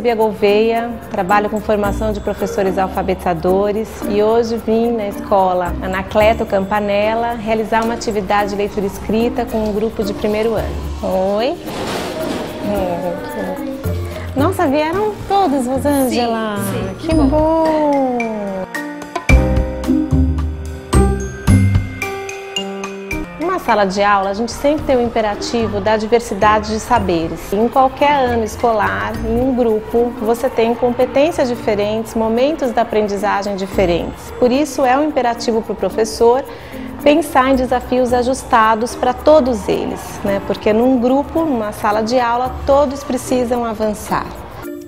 Silvia Gouveia, trabalho com formação de professores alfabetizadores e hoje vim na escola Anacleto Campanella realizar uma atividade de leitura escrita com um grupo de primeiro ano. Oi! Nossa, vieram todos, Rosângela! Sim, que bom! Na sala de aula, a gente sempre tem o imperativo da diversidade de saberes. Em qualquer ano escolar, em um grupo, você tem competências diferentes, momentos da aprendizagem diferentes. Por isso, é um imperativo para o professor pensar em desafios ajustados para todos eles, né? Porque num grupo, numa sala de aula, todos precisam avançar.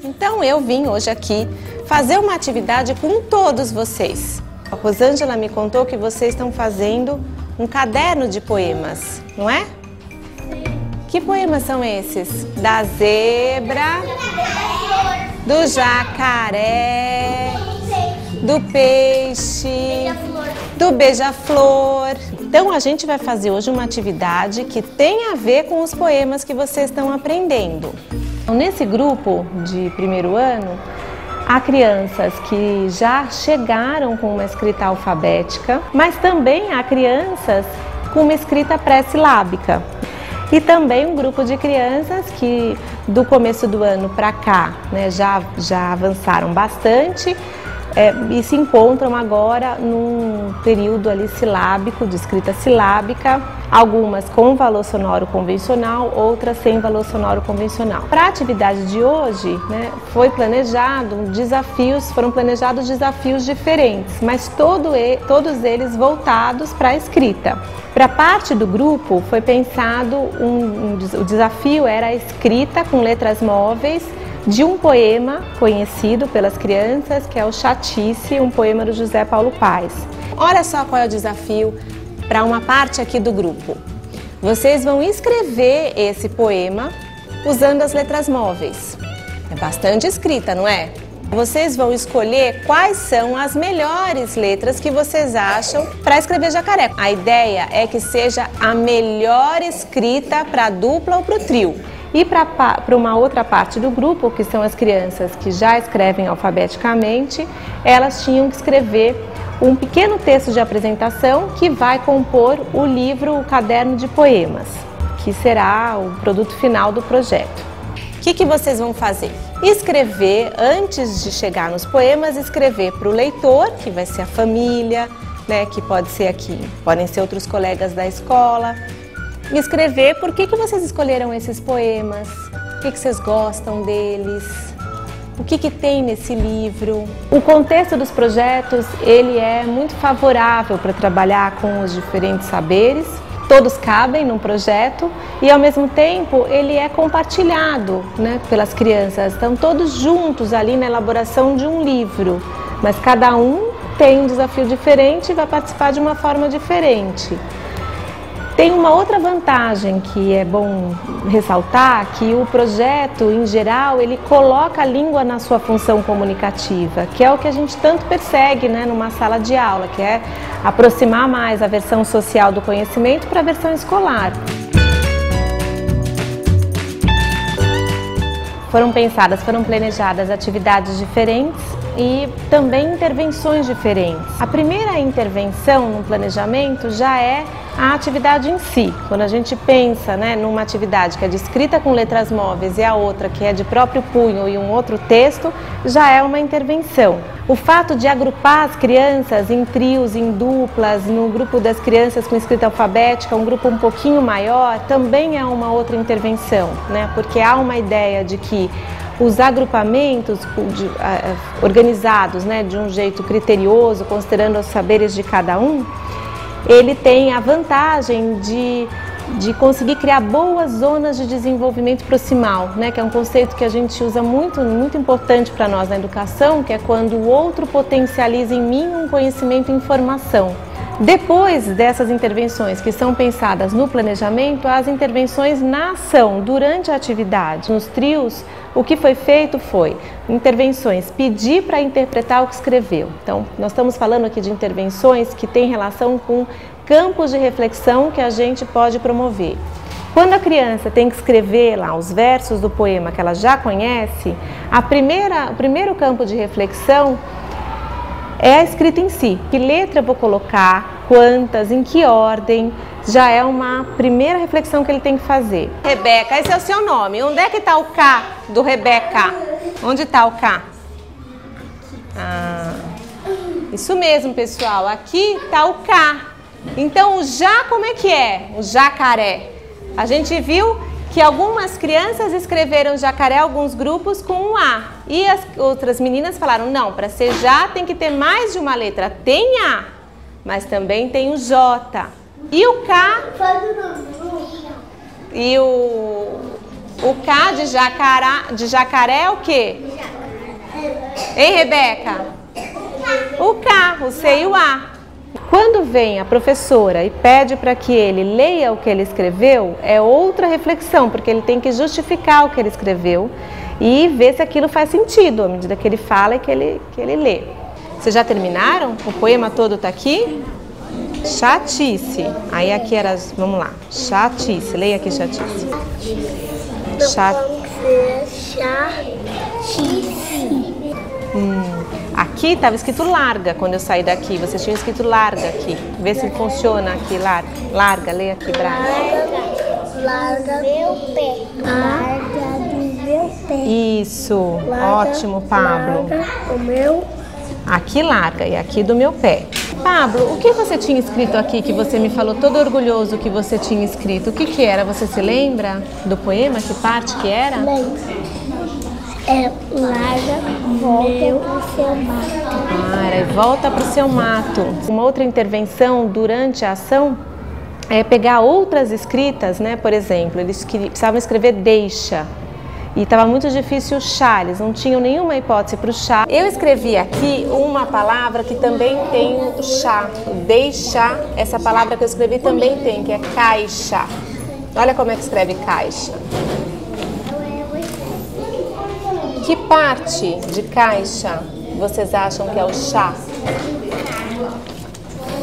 Então, eu vim hoje aqui fazer uma atividade com todos vocês. A Rosângela me contou que vocês estão fazendo um caderno de poemas, não é? Que poemas são esses? Da zebra, do jacaré, do peixe, do beija-flor. Então a gente vai fazer hoje uma atividade que tem a ver com os poemas que vocês estão aprendendo. Então, nesse grupo de primeiro ano, há crianças que já chegaram com uma escrita alfabética, mas também há crianças com uma escrita pré-silábica. E também um grupo de crianças que do começo do ano para cá, né, já avançaram bastante e se encontram agora num período ali silábico, de escrita silábica, algumas com valor sonoro convencional, outras sem valor sonoro convencional. Para a atividade de hoje, né, foram planejados desafios diferentes, mas todos eles voltados para a escrita. Para parte do grupo foi pensado, o desafio era a escrita com letras móveis de um poema conhecido pelas crianças, que é o Chatice, um poema do José Paulo Paes. Olha só qual é o desafio para uma parte aqui do grupo. Vocês vão escrever esse poema usando as letras móveis. É bastante escrita, não é? Vocês vão escolher quais são as melhores letras que vocês acham para escrever jacaré. A ideia é que seja a melhor escrita para a dupla ou para o trio. E para uma outra parte do grupo, que são as crianças que já escrevem alfabeticamente, elas tinham que escrever um pequeno texto de apresentação que vai compor o livro, o caderno de poemas, que será o produto final do projeto. O que vocês vão fazer? Escrever, antes de chegar nos poemas, escrever para o leitor, que vai ser a família, né, que pode ser aqui, podem ser outros colegas da escola. Escrever por que vocês escolheram esses poemas, o que vocês gostam deles, o que tem nesse livro. O contexto dos projetos, ele é muito favorável para trabalhar com os diferentes saberes, todos cabem num projeto e ao mesmo tempo ele é compartilhado, né, pelas crianças, estão todos juntos ali na elaboração de um livro, mas cada um tem um desafio diferente e vai participar de uma forma diferente. Tem uma outra vantagem que é bom ressaltar, que o projeto, em geral, ele coloca a língua na sua função comunicativa, que é o que a gente tanto persegue, né, numa sala de aula, que é aproximar mais a versão social do conhecimento para a versão escolar. Foram planejadas atividades diferentes e também intervenções diferentes. A primeira intervenção no planejamento já é a atividade em si. Quando a gente pensa, né, numa atividade que é de escrita com letras móveis e a outra que é de próprio punho e um outro texto, já é uma intervenção. O fato de agrupar as crianças em trios, em duplas, no grupo das crianças com escrita alfabética, um grupo um pouquinho maior, também é uma outra intervenção, né? Porque há uma ideia de que os agrupamentos organizados, né, de um jeito criterioso, considerando os saberes de cada um, ele tem a vantagem de conseguir criar boas zonas de desenvolvimento proximal, né, que é um conceito que a gente usa muito importante para nós na educação, que é quando o outro potencializa em mim um conhecimento e informação. Depois dessas intervenções que são pensadas no planejamento, as intervenções na ação, durante a atividade. Nos trios, o que foi feito foi intervenções, pedir para interpretar o que escreveu. Então, nós estamos falando aqui de intervenções que têm relação com campos de reflexão que a gente pode promover. Quando a criança tem que escrever lá os versos do poema que ela já conhece, o primeiro campo de reflexão é a escrita em si. Que letra eu vou colocar, quantas, em que ordem, já é uma primeira reflexão que ele tem que fazer. Rebeca, esse é o seu nome. Onde é que está o K do Rebeca? Onde está o K? Isso mesmo, pessoal. Aqui está o K. Então, o já, como é que é? O jacaré. A gente viu que algumas crianças escreveram jacaré, alguns grupos, com um A. E as outras meninas falaram, não, para ser já tem que ter mais de uma letra. Tem A, mas também tem o J. E o K... E o K de jacaré é o quê? Hein, Rebeca? O K, o C e o A. Quando vem a professora e pede para que ele leia o que ele escreveu, é outra reflexão, porque ele tem que justificar o que ele escreveu e ver se aquilo faz sentido à medida que ele fala e que ele lê. Vocês já terminaram? O poema todo está aqui? Chatice. Aí aqui era, vamos lá, chatice. Leia aqui chatice. Chatice. Aqui estava escrito larga quando eu saí daqui. Vocês tinham escrito larga aqui. Vê se funciona aqui. Larga, leia aqui, Braga. Larga meu pé. Larga do meu pé. Isso, ótimo, Pablo. Larga o meu. Aqui larga e aqui do meu pé. Pablo, o que você tinha escrito aqui que você me falou todo orgulhoso que você tinha escrito? O que que era? Você se lembra do poema? Que parte que era? Lembro. Larga, volta pro seu mato. Era volta pro seu mato. Uma outra intervenção durante a ação é pegar outras escritas, né? Por exemplo, eles precisavam escrever deixa. E estava muito difícil o chá, eles não tinham nenhuma hipótese para o chá. Eu escrevi aqui uma palavra que também tem o chá. Deixa, essa palavra que eu escrevi também tem, que é caixa. Olha como é que escreve caixa. Que parte de caixa vocês acham que é o chá?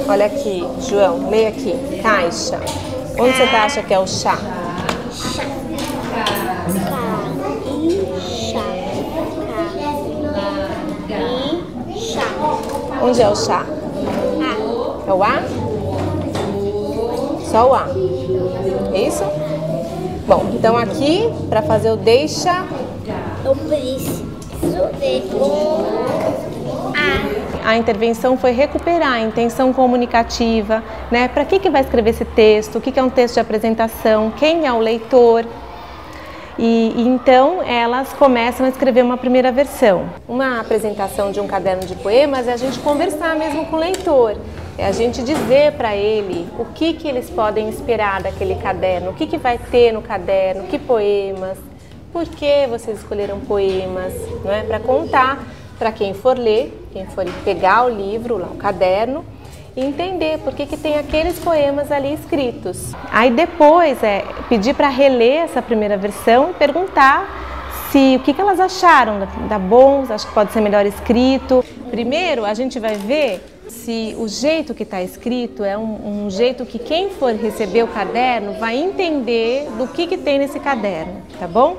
Olha aqui, João, leia aqui, caixa. Onde você acha que é o chá? Onde é o chá? É o A? Só o A. É isso? Bom, então aqui, para fazer o deixa... Eu preciso de A intervenção foi recuperar a intenção comunicativa, né? Para que vai escrever esse texto? O que é um texto de apresentação? Quem é o leitor? E então elas começam a escrever uma primeira versão. Uma apresentação de um caderno de poemas é a gente conversar mesmo com o leitor. É a gente dizer para ele o que eles podem esperar daquele caderno, o que vai ter no caderno, que poemas, por que vocês escolheram poemas, não é? Para contar para quem for ler, quem for pegar o livro, lá, o caderno, e entender por que tem aqueles poemas ali escritos. Aí depois pedir para reler essa primeira versão e perguntar o que elas acharam, dá bom, acho que pode ser melhor escrito. Primeiro a gente vai ver se o jeito que está escrito é um jeito que quem for receber o caderno vai entender do que tem nesse caderno, tá bom?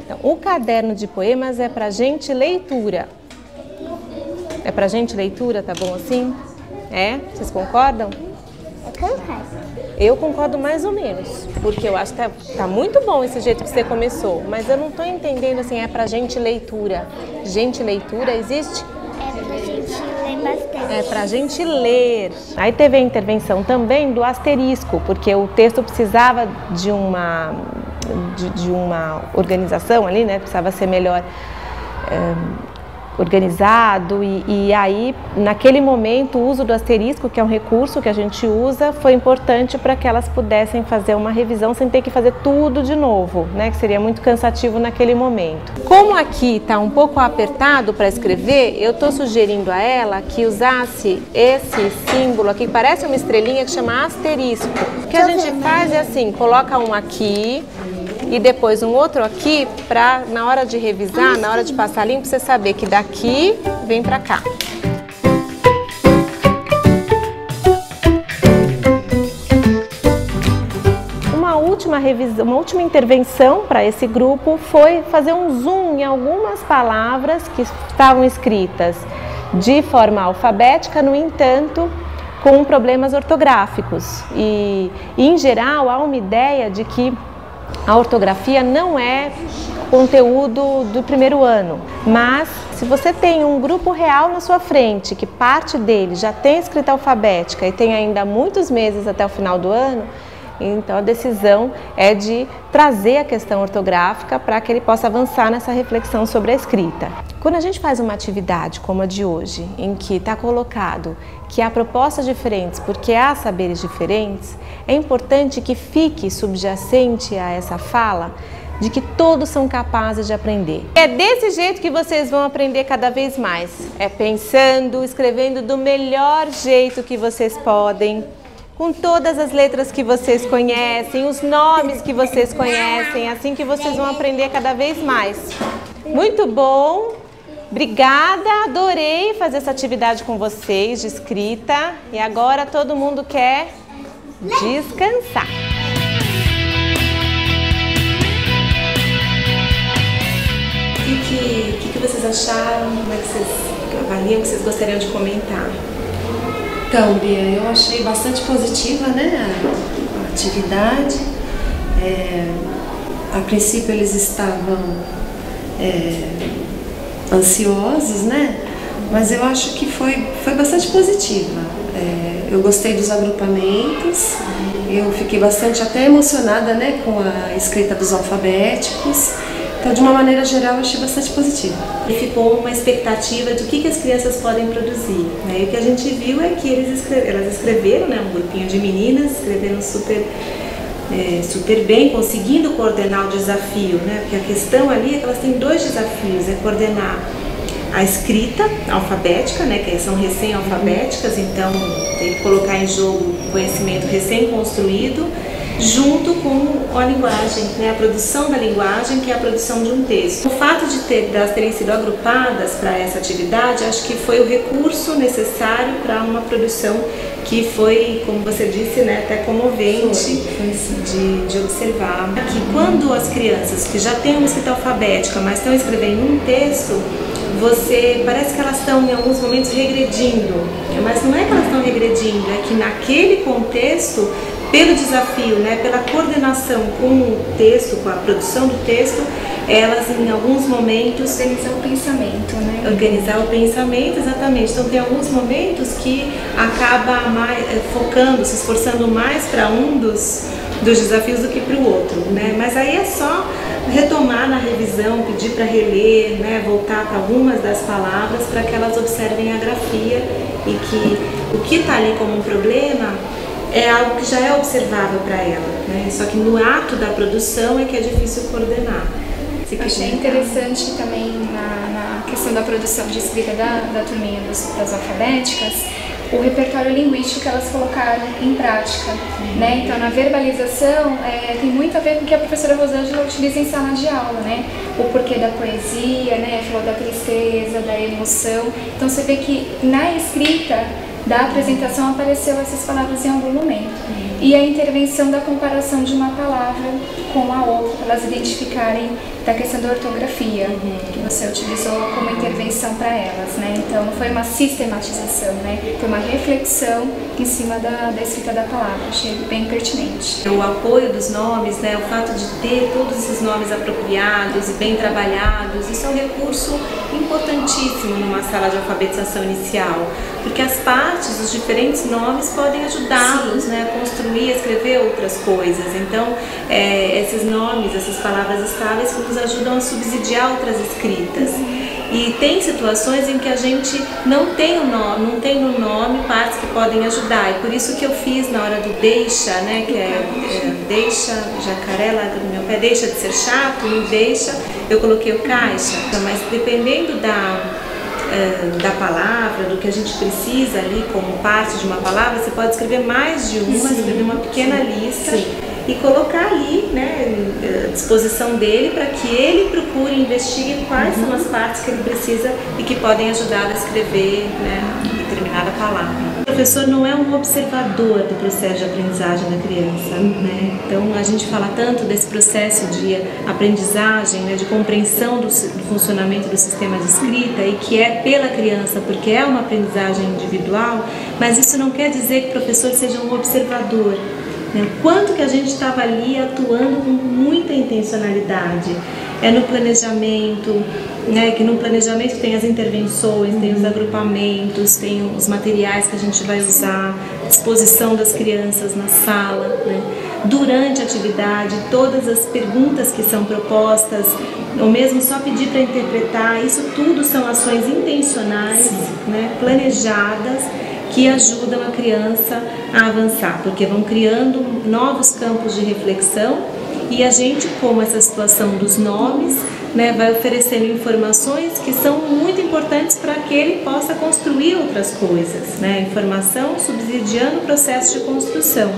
Então, o caderno de poemas é para gente leitura. É pra gente leitura, tá bom assim? É? Vocês concordam? Eu concordo. Eu concordo mais ou menos, porque eu acho que tá muito bom esse jeito que você começou, mas eu não tô entendendo assim, é pra gente leitura. Gente leitura existe? É pra gente ler bastante. É pra gente ler. Aí teve a intervenção também do asterisco, porque o texto precisava de uma organização ali, né? Precisava ser melhor organizado e aí naquele momento o uso do asterisco, que é um recurso que a gente usa, foi importante para que elas pudessem fazer uma revisão sem ter que fazer tudo de novo, né, que seria muito cansativo naquele momento. Como aqui está um pouco apertado para escrever, eu estou sugerindo a ela que usasse esse símbolo aqui, que parece uma estrelinha, que chama asterisco. O que a gente faz é assim, coloca um aqui e depois um outro aqui, para na hora de revisar, na hora de passar limpo, você saber que daqui vem para cá. Uma última última revisão, uma última intervenção para esse grupo foi fazer um zoom em algumas palavras que estavam escritas de forma alfabética, no entanto, com problemas ortográficos. E em geral, há uma ideia de que a ortografia não é conteúdo do primeiro ano, mas se você tem um grupo real na sua frente, que parte dele já tem escrita alfabética e tem ainda muitos meses até o final do ano, então a decisão é de trazer a questão ortográfica para que ele possa avançar nessa reflexão sobre a escrita. Quando a gente faz uma atividade como a de hoje, em que está colocado que há propostas diferentes porque há saberes diferentes, é importante que fique subjacente a essa fala de que todos são capazes de aprender. É desse jeito que vocês vão aprender cada vez mais. É pensando, escrevendo do melhor jeito que vocês podem, com todas as letras que vocês conhecem, os nomes que vocês conhecem, assim que vocês vão aprender cada vez mais. Muito bom! Obrigada, adorei fazer essa atividade com vocês de escrita e agora todo mundo quer descansar. O que vocês acharam? Como é que vocês avaliam, que vocês gostariam de comentar? Então, Bia, eu achei bastante positiva, né, a atividade. A princípio eles estavam ansiosos, né? Mas eu acho que foi bastante positiva. Eu gostei dos agrupamentos, eu fiquei bastante até emocionada, né, com a escrita dos alfabéticos. Então, de uma maneira geral, eu achei bastante positiva. E ficou uma expectativa do que as crianças podem produzir, né? E o que a gente viu é que elas escreveram, né, um grupinho de meninas, escreveram super bem, conseguindo coordenar o desafio, né? Porque a questão ali é que elas têm dois desafios, é coordenar a escrita alfabética, né, que são recém-alfabéticas, então tem que colocar em jogo conhecimento recém-construído, junto com a linguagem, né, a produção da linguagem, que é a produção de um texto. O fato de elas terem sido agrupadas para essa atividade, acho que foi o recurso necessário para uma produção que foi, como você disse, né, até comovente de observar. Que quando as crianças que já têm uma escrita alfabética, mas estão escrevendo um texto, parece que elas estão em alguns momentos regredindo, mas não é que elas estão regredindo, é que naquele contexto, pelo desafio, né, pela coordenação com o texto, com a produção do texto, elas em alguns momentos... Organizar o pensamento, né? Organizar o pensamento, exatamente. Então tem alguns momentos que acaba focando, se esforçando mais para um dos desafios do que para o outro, né? Mas aí é só retomar na revisão, pedir para reler, né, voltar para algumas das palavras para que elas observem a grafia e que o que está ali como um problema é algo que já é observável para ela, né? Só que no ato da produção é que é difícil coordenar. Achei interessante também na questão da produção de escrita da turminha das alfabéticas, o repertório linguístico que elas colocaram em prática, né? Então, na verbalização, tem muito a ver com o que a professora Rosângela utiliza em sala de aula, né? O porquê da poesia, né? Falou da tristeza, da emoção. Então, você vê que na escrita da apresentação apareceu essas palavras em algum momento. E a intervenção da comparação de uma palavra com a outra, para elas identificarem da questão da ortografia, que você utilizou como intervenção para elas, né? Então não foi uma sistematização, né? Foi uma reflexão em cima da escrita da palavra. Achei bem pertinente. O apoio dos nomes, né? O fato de ter todos esses nomes apropriados e bem trabalhados, isso é um recurso importantíssimo numa sala de alfabetização inicial, porque as partes, os diferentes nomes podem ajudá-los, né, a construir, a escrever outras coisas. Então, esses nomes, essas palavras estáveis que nos ajudam a subsidiar outras escritas. E tem situações em que a gente não tem no nome partes que podem ajudar. E por isso que eu fiz na hora do deixa, né, que deixa, jacaré lá do meu pé, deixa de ser chato, não deixa, eu coloquei o caixa. Mas dependendo da palavra, do que a gente precisa ali como parte de uma palavra, você pode escrever mais de uma, escrever uma pequena lista e colocar ali, né, à disposição dele para que ele procure investigue quais são as partes que ele precisa e que podem ajudar a escrever, né, determinado determinada palavra. O professor não é um observador do processo de aprendizagem da criança, né? Então a gente fala tanto desse processo de aprendizagem, né, de compreensão do funcionamento do sistema de escrita, e que é pela criança, porque é uma aprendizagem individual, mas isso não quer dizer que o professor seja um observador. Quanto que a gente estava ali atuando com muita intencionalidade. É no planejamento, né, que no planejamento tem as intervenções, tem os agrupamentos, tem os materiais que a gente vai usar, disposição das crianças na sala, né? Durante a atividade, todas as perguntas que são propostas, ou mesmo só pedir para interpretar, isso tudo são ações intencionais, né, planejadas, que ajudam a criança a avançar, porque vão criando novos campos de reflexão, e a gente, como essa situação dos nomes, né, vai oferecendo informações que são muito importantes para que ele possa construir outras coisas, né? Informação subsidiando o processo de construção.